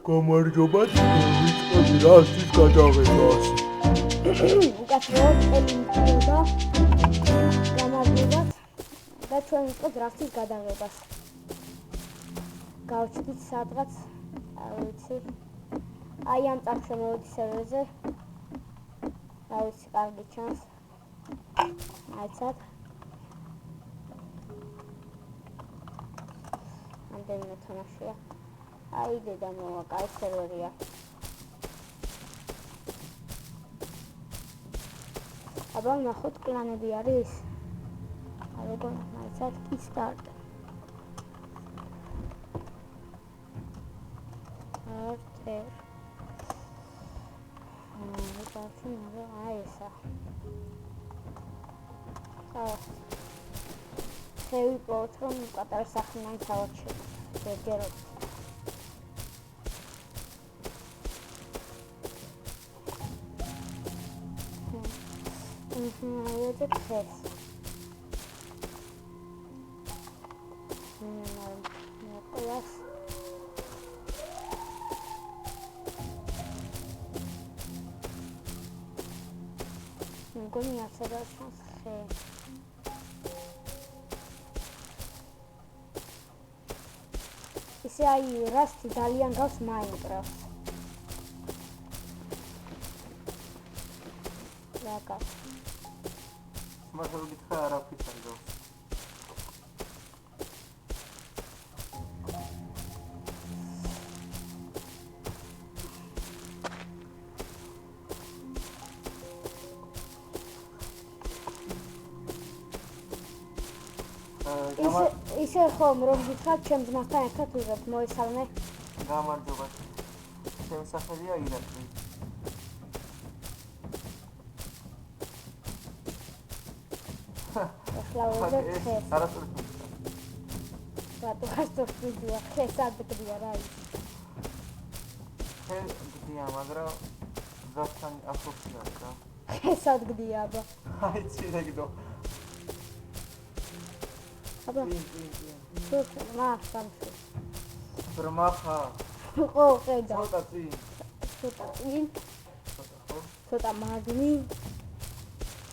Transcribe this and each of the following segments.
გამარჯობა, ვიწყებ რასის გადაღებას. უკაცრავად ელიმიტირდა გამარჯვებას და ჩვენ ვიწყებთ რასის გადაღებას. გავჩდით სადღაც, არ ვიცი. აი ამ წამში მოვედი სერვერზე. არ ვიცი, კარგი ჩანს. აიცად. ამდენიმე თამაშია. აი დედა მოვა, კაი სერვერია. აბა ნახოთ კლანები არის. როგორ აიცად კი სტარტ. არტერ. აი ესა. შევიპოვოთ რომ პატარა სახლი მაინც ავარჩევთ. ჯერჯერობით. Это пресс. Класс. Мгони абсолютно все. Ისე აი რასტი ძალიან გავს Minecraft. Рака. Можно გითხრა არაფრით არ გავს. ისე ხომ რომ გითხრათ ჩემს მასთან ერთად ვიღებთ მოესალმე. გამარჯობა. ჩემი სახელია ირაკლი. Слава Богу. Рато хастов видео, хесад გდია რა ის. გდია, მაგრამ ზასთან აფოქცია რა. ხესად გდია აბა. აი ცირეგდო. აბა. სულ მახსამში. ბრმახა. ხო, ხედა. ცოტა წინ. ცოტა წინ. ცოტა მაგნი.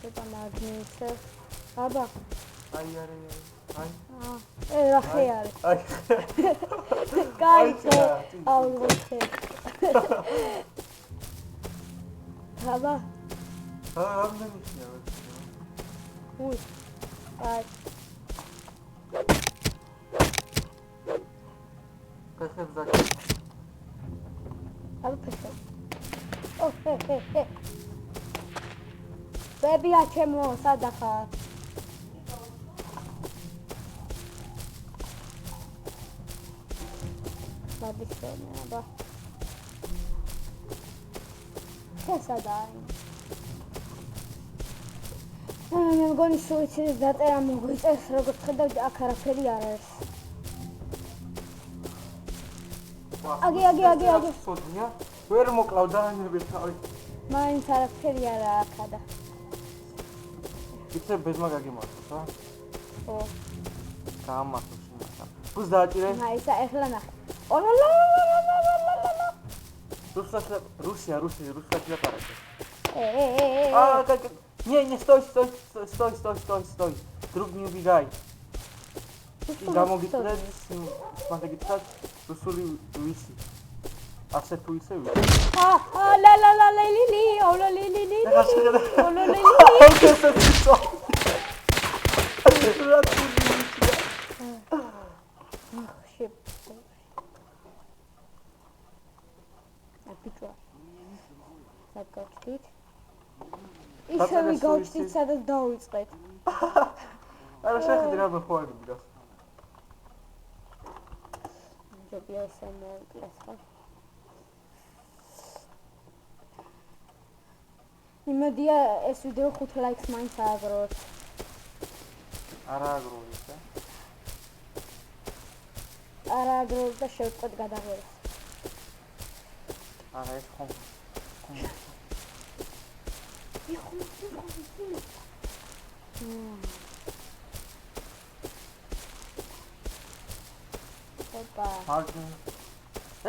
ცოტა მაგნიტი. აბა. აი არე. აი. რა ხე არის? აი. კაი, აუღოთ. აბა. რამდენი ხია? უი. აი. ფეხებს და აბა ფეხები. ო, ჰე. ბებია ჩემო, სადა ხარ? Бабисёна, აბა. შესაძაი. მე მგონი სუიციდის დაწერა მოგვიწევს, როგორც ხედავთ, აქ არაფერი არ არის. აგი. სოდია? ვერ მოკლავ დაანებე თავი. მაინც არაფერი არა აქადა. იცი ბეზმა გაგიმართოს, რა? ხო. გამართოს იმასთან. გუს დააჭირე? მაისა ეხლა ნახე. Русия лапарაკე. Не, стой. Друг не убегай. გამოგიწევთ, მაგრამ გითხრათ, რუსული ვისი. ასე თუ ისე ვიცი. გავჩდით. ისევ გავჩდით, სადაც დავიწყეთ. არა შეხედე რა მოხვალ გიგას. ჯობია ესე მოკლეს ხო? იმედია ეს ვიდეო 5 ლაიქს მაინც ააგროვებს. არა აგროვებს, არა აგროვებს და შევწყვეტ გადაღებას. არა ეს ხომ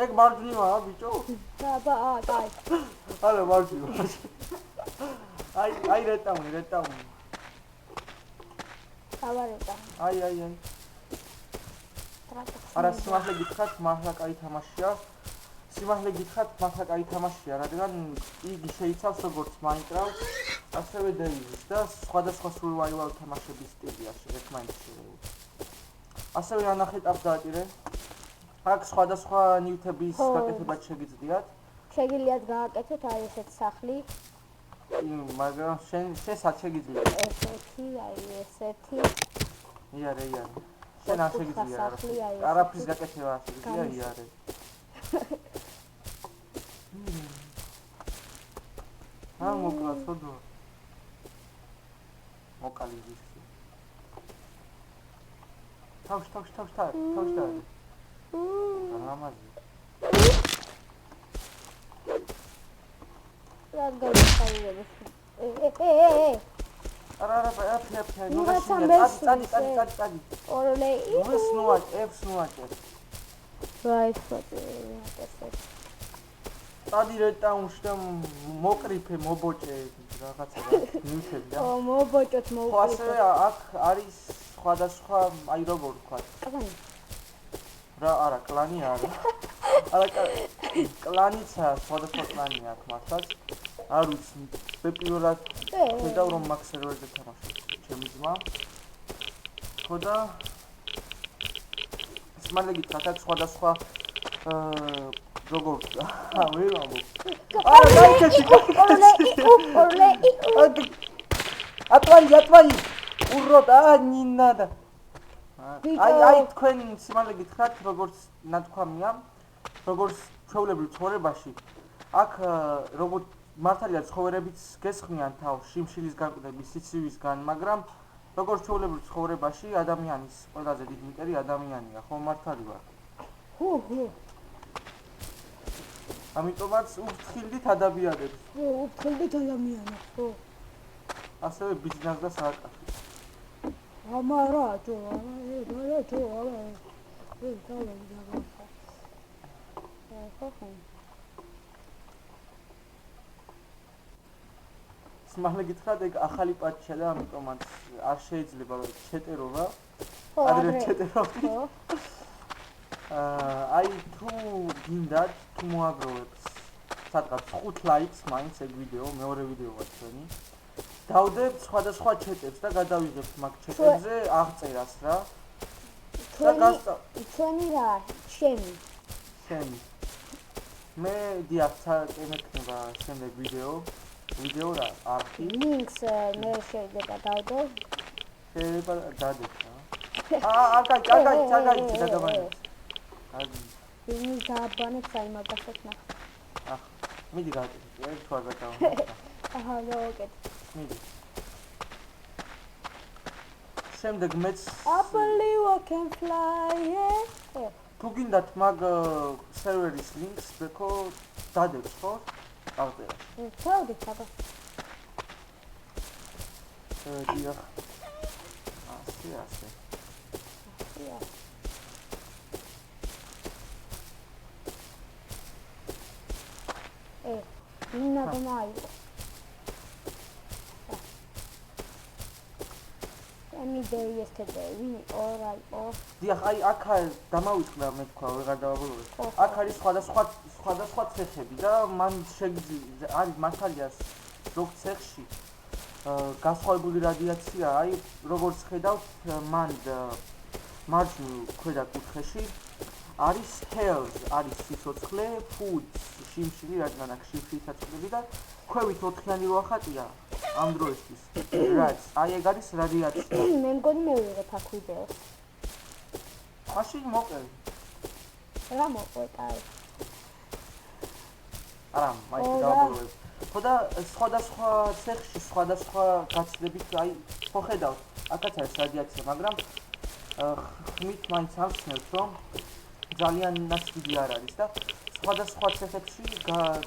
ეგ მარჯვნივაა ბიჭო? აბა, აი. არა მარჯვნივ. აი რეტაუნი. ავარეტა. აი. არა სიმართლე გითხრათ, მართლა კაი თამაშია. რადგან იგი შეიცავს როგორც Minecraft, ასევე Davis და სხვადასხვა survival თამაშების სტილია ერთმანეთში. ასევე ანახეთ აპდატირე. აქ სხვადასხვა ნივთების გაკეთებაც შეგიძლიათ. შეგიძლიათ გააკეთოთ აი ესეთ სახლი. მაგრამ შესაც შეგიძლია. ესეთი. იარე. შენ არ შეგიძლია. არაფრის გაკეთება არ შეგიძლია, იარე. მოკლა ცოდვა. მოკალი ვისი. თავში. რამაზი. რადგან ხაიები. არა, ნუ წადი. ორლეი. F-სნუაჭერ. Right. წადი რეტაუნში და მოკრიფე, მობოჭე რაღაცა ნივთები და. მობოჭოთ მოვყრიფე. ხო, ასევე აქ არის სხვადასხვა, აი როგორ ვთქვათ. კლანი. არა, კლანი არა. არა, კლანიცა, სხვადასხვა კლანი აქვს მართლაც. არ ვიცი, მე პირველად ხედავ რომ მაგ სერვერზე თამაშობს ჩემი ძმა. ხო და სიმართლე გითხრათ, აქ სხვადასხვა როგორ ვერ ვამბობ. არა, გაიქეცი. ორლეი. ატვარი. უროდა ნინადა. აი თქვენ სიმართლე გითხრათ, როგორც ნათქვამია, როგორც ჩვეულებრივ ცხოვრებაში, აქ როგორც მართალია ცხოველებიც გესხმიან თავს შიმშილის განკუთვნების სიცივისგან, მაგრამ როგორც ჩვეულებრივ ცხოვრებაში ადამიანის ყველაზე დიდი მიტერი ადამიანია, ხო მართალი ვარ. ამიტომაც უფრთხილდით ადამიანებს. უფრთხილდით ადამიანებს, ხო. ასევე ბიზნეს და სააკაშვილი. სიმართლე გითხრათ, ეგ ახალი პატჩია და ამიტომაც არ შეიძლება რომ ჩეტერო რა. ადრე ჩეტერობდი. აი თუ გინდათ, თუ მოაგროვებს სადღაც 5 ლაიქს მაინც ეგ ვიდეო, მეორე ვიდეოა ჩვენი. დავდებთ სხვადასხვა ჩეტებს და გადავიღებთ მაგ ჩეტებზე აღწერას რა. ჩვენი რა, ჩემი. მე დიახ, ემექნება შემდეგ ვიდეო რა, არქი. ლინკს მე შეიძლება დავდო. შეიძლება დადეთ რა. აგაი, დაგაბანეთ. იმის დააბანეთ საიმაგასაც ნახე. მიდი გავაკეთე, ერთ თვარ გადავა. გავაკეთე. მიდი. შემდეგ მეც I believe I can fly. თუ გინდათ მაგ სერვერის ლინკს ბეკო დადებს ხო? აღწერა. ჩავდით აბა. დიახ. ასე. Inna domai. Any day yesterday. დიახ, აი აქ დამავიწყდა მე თქვა, ვეღარ დავაბოლოვე. აქ არის სხვადასხვა ცეხები და მან შეგვიძლია არის მართალია ზოგ ცეხში განსხვავებული რადიაცია, აი როგორც ხედავთ, მან მარჯვნივ ქვედა კუთხეში არის health, არის სიცოცხლე, food, შიმშილი, რადგან აქ შიმშილი საწოლები და ქვევით 4-იანი როახატია ამ დროისთვის. რაც, აი ეგ არის რადიაცია. მე მგონი მე ვიღებ აქ ვიდეოს. მაშინ მოყევი. რა მოყვეთ აი. არა, მაინც დავაბოლოვებ. ხო და სხვადასხვა ცეხში, სხვადასხვა გაცილებით, აი ხო ხედავთ, აქაც არის რადიაცია, მაგრამ ხმით მაინც ახსნევთ, რომ ძალიან ნაცვლი არ არის და სხვადასხვა ცეხებში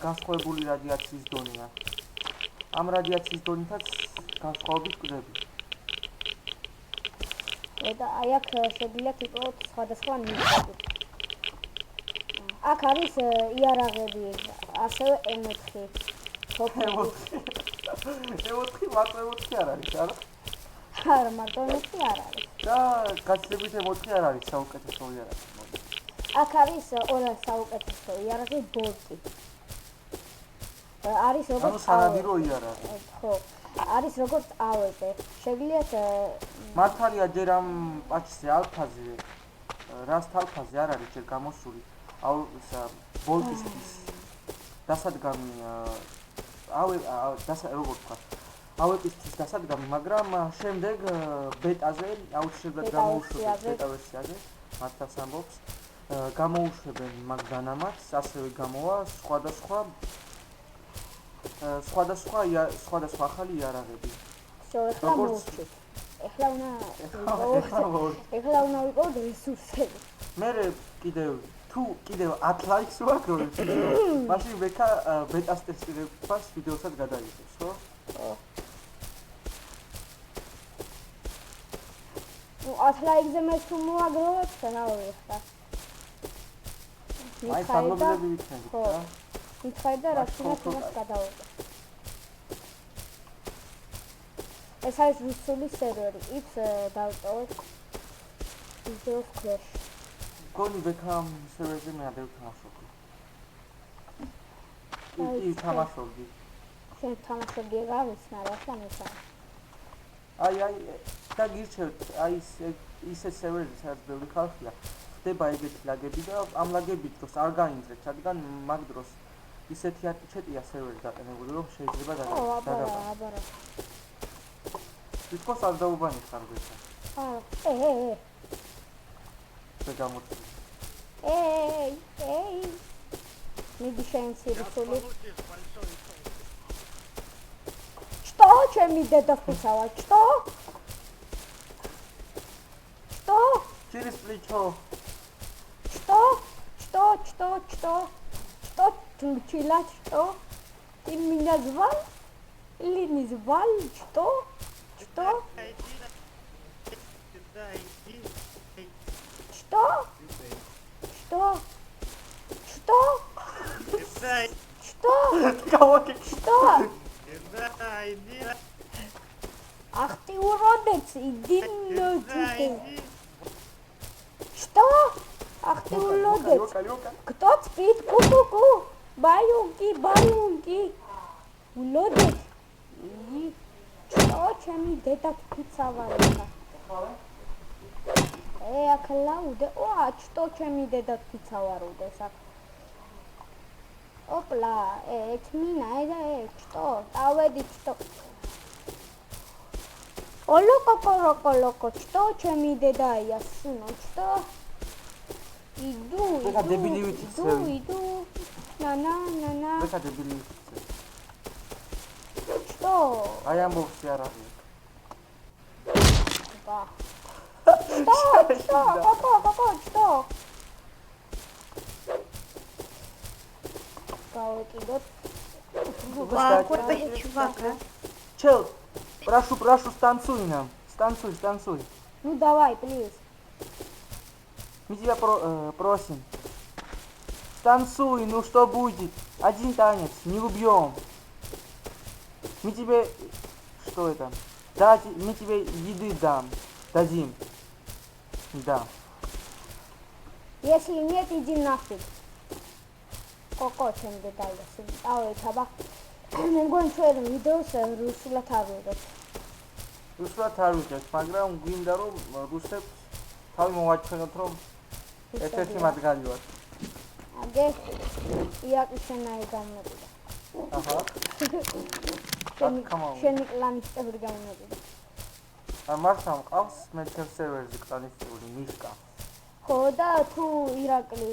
განსხვავებული რადიაციის დონეა. ამ რადიაციის დონითაც განსხვავებით გვდები. და აი აქ შეგვიძლია ვიპოვოთ სხვადასხვა ნივთები. აქ არის იარაღები, ასევე M4. M4 მარტო M4 არ არის, არა? არა, მარტო M4 არ არის. და გაცილებით M4 არ არის საუკეთესო იარაღი. აქ არის ყველა საუკეთესო იარაღი ბოლტი. არის როგორც სანადირო იარაღი. ხო. არის როგორც AWP. შეგიძლიათ მართალია ჯერ ამ პაჩზე ალფაზე რას თალფაზე არ არის ჯერ გამოსული ბოლტის დასადგამი როგორც ვთქვა AWP-ის დასადგამი, მაგრამ შემდეგ ბეტაზე აუცილებლად გამოუშვებენ ბეტა ვერსიაზე მართლაც ამბობს გამოუშვებენ მაგ დანამატს, ასევე გამოვა სხვადასხვა ახალი იარაღები. ეხლა უნდა ვიყოთ რესურსები. მე თუ კიდევ 10 ლაიქს ვაქრობ, მაშინ ბეტას ტესტირებას ვიდეოსაც გადაიღებს, ხო? ხო. 10 ლაიქზე მე თუ მოვაგროვებ, რა ვიხარ. აი საგლობლები ვიქნებით, რა. მითხარი და რა თქმა უნდა გადავიღებ. ეს არის რუსული სერვერი, იქ დავტოვებ ვიდეოს ფლეშ. გონი ბექამ სერვერზე მე არ დავთამაშობდი. კი თამაშობდი. შენ თამაშობდი გავის, მაგრამ ახლა მესა. აი და გირჩევთ, აი ისე სერვერზე სადაც ბევრი ხალხია, ხდება ეგეთი ლაგები და ამ ლაგებით დროს არ გაინძრეთ, რადგან მაგ დროს ისეთი ატჩეტია სერვერი დაყენებული, რომ შეიძლება დაგაბა. აბარა. თვითონ საზდაუბანი ხარ ბექა. და გამოწვი. მიდი შენ სირუსული. Что, ჩემი დედა ხუცავა, что? Что? Через плечо. Что? Что? Чила, что? Ты меня звал? Или не звал? Что? Что? Что? Что? Что? Что? Что? Ах ты уродец, иди нахуй. Что? Ах ты уродец. Кто спит? Ку-ку-ку. Баюнки. Уродец. Что, ჩემი დედა თვიცავარება. აკლაუდე. Что ჩემი დედა თვიცავარუდეს აქ. Опла, mina, что? Давайте что? Олоко, что ჩემი დედაა, სუნო, что? Иду. Нана. ბექა დებილი. Что? აი ამბობს იარაღი. Что? Что? Каукидот. Чувак, Чел, прошу, станцуй нам. Станцуй. Ну давай, плиз. Мы тебя просим. Станцуй, ну что будет? Один танец, не убьем. Мы тебе... Что это? Мы тебе еды дадим. Да. Если нет, иди нафиг. Коко чем детально. Таба. მე მგონი ჩვენ ვიდეოს რუსულად არ ვიღებ. რუსულად არ ვიღებ, მაგრამ გვინდა რომ რუსებს თავი მოვაჩვენოთ, რომ ერთ-ერთი მათგანი ვარ. აგე იაკი შენაი გამოდიდა. აჰა. შენი კლანის წევრი გამოდიდა. მართლა მყავს მე სერვერზე კლანის წევრი მიშკა. ხო და თუ ირაკლი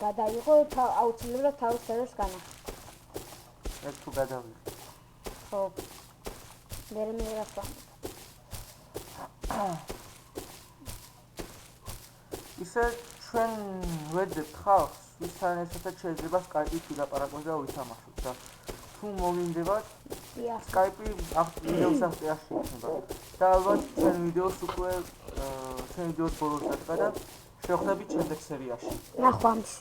გადაიღო, აუცილებლად თავის სერვერს განახო. ეს თუ გადავიღე. ხო. მე რასვამ. ისე ჩვენ ვეძებთ ხალხს, ვისთანაირადაც შეიძლება Skype-ით ვილაპარაკოთ და ვითამაშოთ და თუ მოგინდებათ Skype-ი ვიდეოს აღწერაში იქნება. და ალბათ ჩვენ ვიდეოს უკვე ჩვენ ვიდეოს ბოლოს დაწყდა და შევხვდებით შემდეგ სერიაში. ნახვამდის.